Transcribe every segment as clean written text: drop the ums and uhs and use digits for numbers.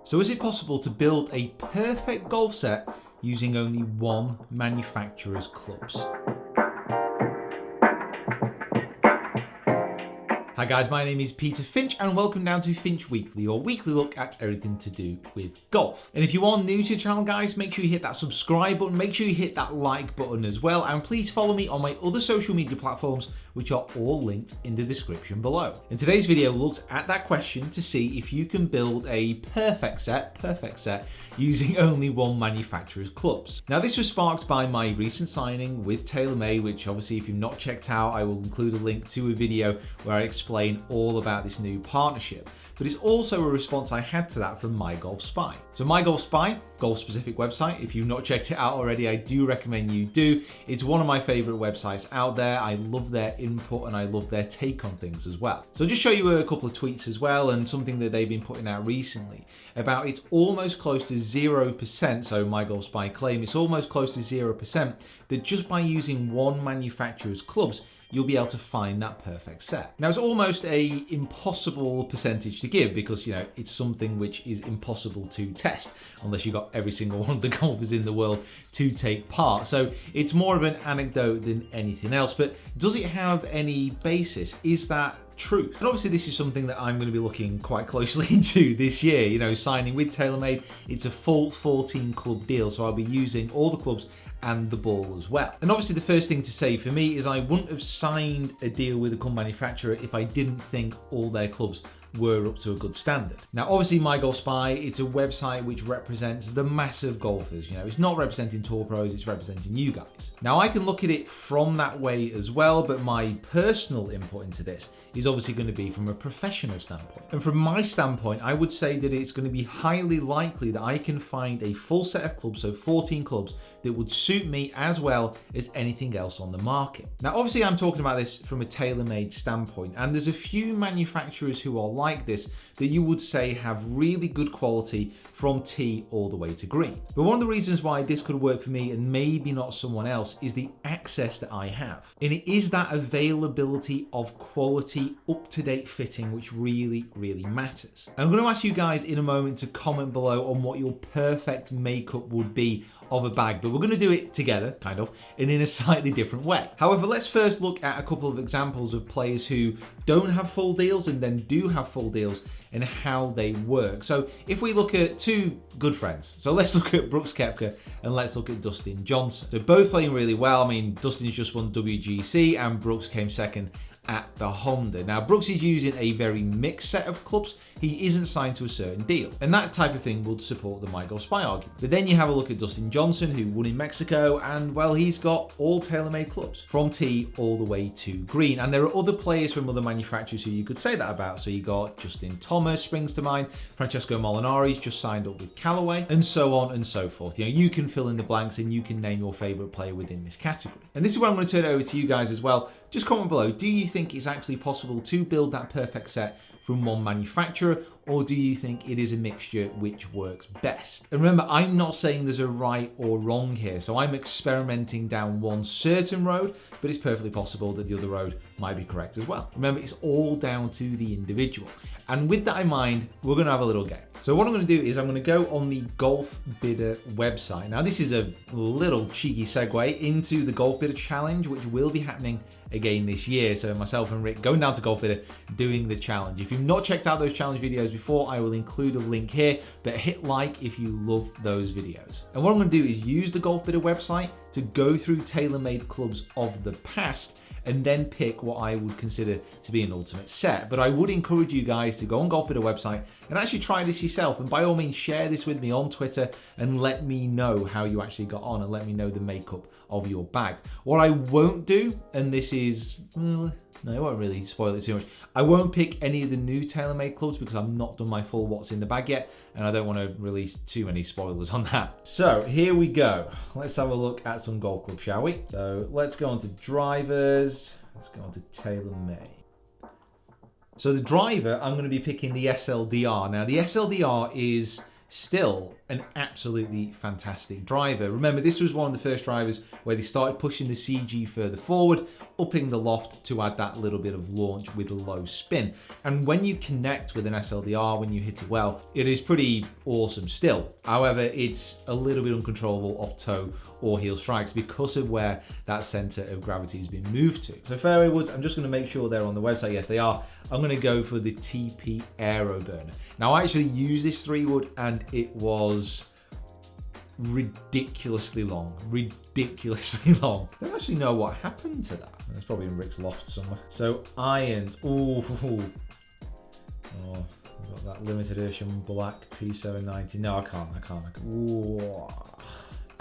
So is it possible to build a perfect golf set using only one manufacturer's clubs? Hi guys, my name is Peter Finch and welcome down to Finch Weekly, your weekly look at everything to do with golf. And if you are new to the channel guys, make sure you hit that subscribe button, make sure you hit that like button as well, and please follow me on my other social media platforms, which are all linked in the description below. And today's video looks at that question to see if you can build a perfect set using only one manufacturer's clubs. Now this was sparked by my recent signing with TaylorMade, which obviously if you've not checked out, I will include a link to a video where I explain all about this new partnership. But it's also a response I had to that from MyGolfSpy. So MyGolfSpy, golf-specific website. If you've not checked it out already, I do recommend you do. It's one of my favorite websites out there. I love their input and I love their take on things as well. So I'll just show you a couple of tweets as well and something that they've been putting out recently about it's almost close to 0%. So MyGolfSpy claim it's almost close to 0% that just by using one manufacturer's clubs, you'll be able to find that perfect set. Now it's almost a impossible percentage to give because, you know, it's something which is impossible to test unless you've got every single one of the golfers in the world to take part. So it's more of an anecdote than anything else, but does it have any basis? Is that truth? And obviously this is something that I'm going to be looking quite closely into this year, you know, signing with TaylorMade. It's a full 14 club deal, so I'll be using all the clubs and the ball as well. And obviously the first thing to say for me is I wouldn't have signed a deal with a club manufacturer if I didn't think all their clubs were up to a good standard. Now obviously MyGolfSpy, it's a website which represents the massive golfers. You know, it's not representing tour pros, it's representing you guys. Now I can look at it from that way as well, but my personal input into this is obviously going to be from a professional standpoint. And from my standpoint, I would say that it's going to be highly likely that I can find a full set of clubs, so 14 clubs, that would suit me as well as anything else on the market. Now, obviously I'm talking about this from a TaylorMade standpoint, and there's a few manufacturers who are like this that you would say have really good quality from tee all the way to green. But one of the reasons why this could work for me and maybe not someone else is the access that I have. And it is that availability of quality, up-to-date fitting, which really, really matters. I'm going to ask you guys in a moment to comment below on what your perfect makeup would be of a bag, but we're going to do it together, kind of, and in a slightly different way. However, let's first look at a couple of examples of players who don't have full deals and then do have full deals and how they work. So if we look at two good friends, so let's look at Brooks Koepka and let's look at Dustin Johnson. So both playing really well. I mean, Dustin's just won WGC and Brooks came second at the Honda. Now, Brooks is using a very mixed set of clubs. He isn't signed to a certain deal. And that type of thing would support the MyGolfSpy argument. But then you have a look at Dustin Johnson, who won in Mexico, and well, he's got all TaylorMade clubs from tee all the way to green. And there are other players from other manufacturers who you could say that about. So you got Justin Thomas springs to mind, Francesco Molinari's just signed up with Callaway, and so on and so forth. You know, you can fill in the blanks and you can name your favorite player within this category. And this is where I'm going to turn it over to you guys as well. Just comment below, do you think it's actually possible to build that perfect set from one manufacturer, or do you think it is a mixture which works best? And remember, I'm not saying there's a right or wrong here, so I'm experimenting down one certain road, but it's perfectly possible that the other road might be correct as well. Remember, it's all down to the individual. And with that in mind, we're going to have a little game. So what I'm going to do is I'm going to go on the Golfbidder website. Now, this is a little cheeky segue into the Golfbidder challenge, which will be happening again this year. So myself and Rick going down to Golfbidder doing the challenge. If you've not checked out those challenge videos before, I will include a link here, but hit like if you love those videos. And what I'm going to do is use the Golfbidder website to go through TaylorMade clubs of the past and then pick what I would consider to be an ultimate set. But I would encourage you guys to go on Golfbidder website and actually try this yourself. And by all means, share this with me on Twitter and let me know how you actually got on and let me know the makeup of your bag. What I won't do, and this is, well, no, I won't really spoil it too much. I won't pick any of the new TaylorMade clubs because I've not done my full what's in the bag yet, and I don't want to release too many spoilers on that. So here we go. Let's have a look at some golf clubs, shall we? So let's go on to drivers. Let's go on to TaylorMade. So the driver, I'm going to be picking the SLDR. Now the SLDR is still an absolutely fantastic driver. Remember, this was one of the first drivers where they started pushing the CG further forward, upping the loft to add that little bit of launch with a low spin. And when you connect with an SLDR, when you hit it well, it is pretty awesome still. However, it's a little bit uncontrollable off toe or heel strikes because of where that center of gravity has been moved to. So fairway woods, I'm just going to make sure they're on the website. Yes, they are. I'm going to go for the TP Aero Burner. Now, I actually used this 3-wood and it was ridiculously long. Ridiculously long. I don't actually know what happened to that. That's probably in Rick's loft somewhere. So irons. Oh, I've got that limited edition black P790. No, I can't. Ooh.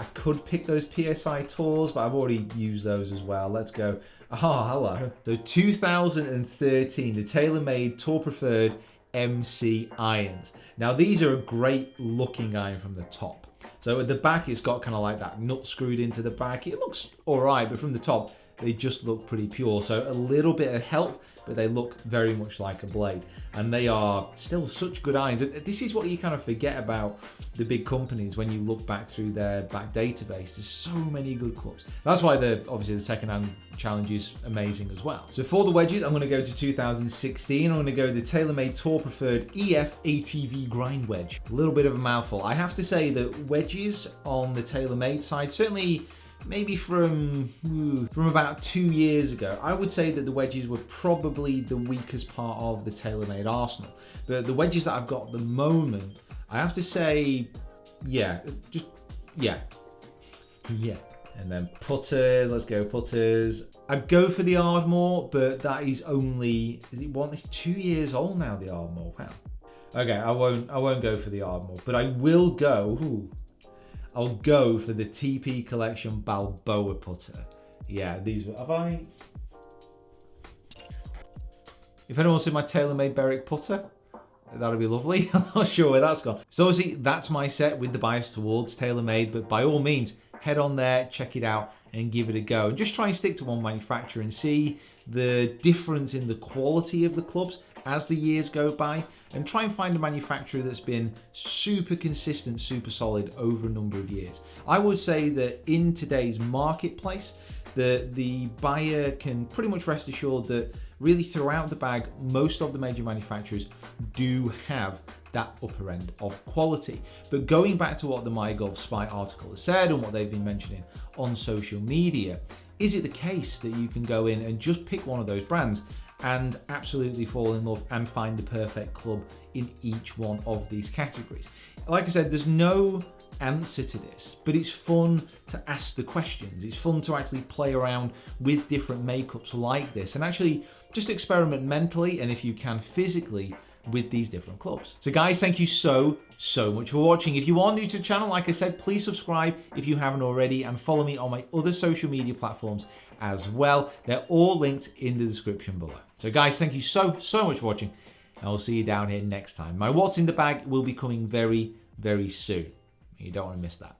I could pick those PSI Tours, but I've already used those as well. Let's go. Oh, hello. So 2013, the TaylorMade Tour Preferred MC irons. Now, these are a great looking iron from the top. So at the back, it's got kind of like that nut screwed into the back. It looks all right, but from the top, they just look pretty pure. So a little bit of help, but they look very much like a blade. And they are still such good irons. This is what you kind of forget about the big companies when you look back through their back database. There's so many good clubs. That's why obviously the second-hand challenge is amazing as well. So for the wedges, I'm going to go to 2016. I'm going to go the TaylorMade Tour Preferred EF ATV Grind Wedge. A little bit of a mouthful. I have to say that wedges on the TaylorMade side, certainly maybe from about 2 years ago, I would say that the wedges were probably the weakest part of the TaylorMade arsenal. The wedges that I've got at the moment, I have to say, yeah. And then putters, let's go putters. I'd go for the Ardmore, but that is only, it's 2 years old now, the Ardmore, wow. Okay, I won't go for the Ardmore, but I will go, I'll go for the TP Collection Balboa putter. Yeah, these have I? If anyone's seen my TaylorMade Berwick putter, that'll be lovely. I'm not sure where that's gone. So obviously that's my set with the bias towards TaylorMade, but by all means, head on there, check it out and give it a go. And just try and stick to one manufacturer and see the difference in the quality of the clubs as the years go by, and try and find a manufacturer that's been super consistent, super solid over a number of years. I would say that in today's marketplace, the buyer can pretty much rest assured that really throughout the bag, most of the major manufacturers do have that upper end of quality. But going back to what the MyGolfSpy article has said and what they've been mentioning on social media, is it the case that you can go in and just pick one of those brands and absolutely fall in love and find the perfect club in each one of these categories? Like I said, there's no answer to this, but it's fun to ask the questions. It's fun to actually play around with different makeups like this and actually just experiment mentally and if you can physically with these different clubs. So guys, thank you so much for watching. If you are new to the channel, like I said, please subscribe if you haven't already and follow me on my other social media platforms as well. They're all linked in the description below. So guys, thank you so much for watching and I'll see you down here next time. My What's in the Bag will be coming very soon. You don't want to miss that.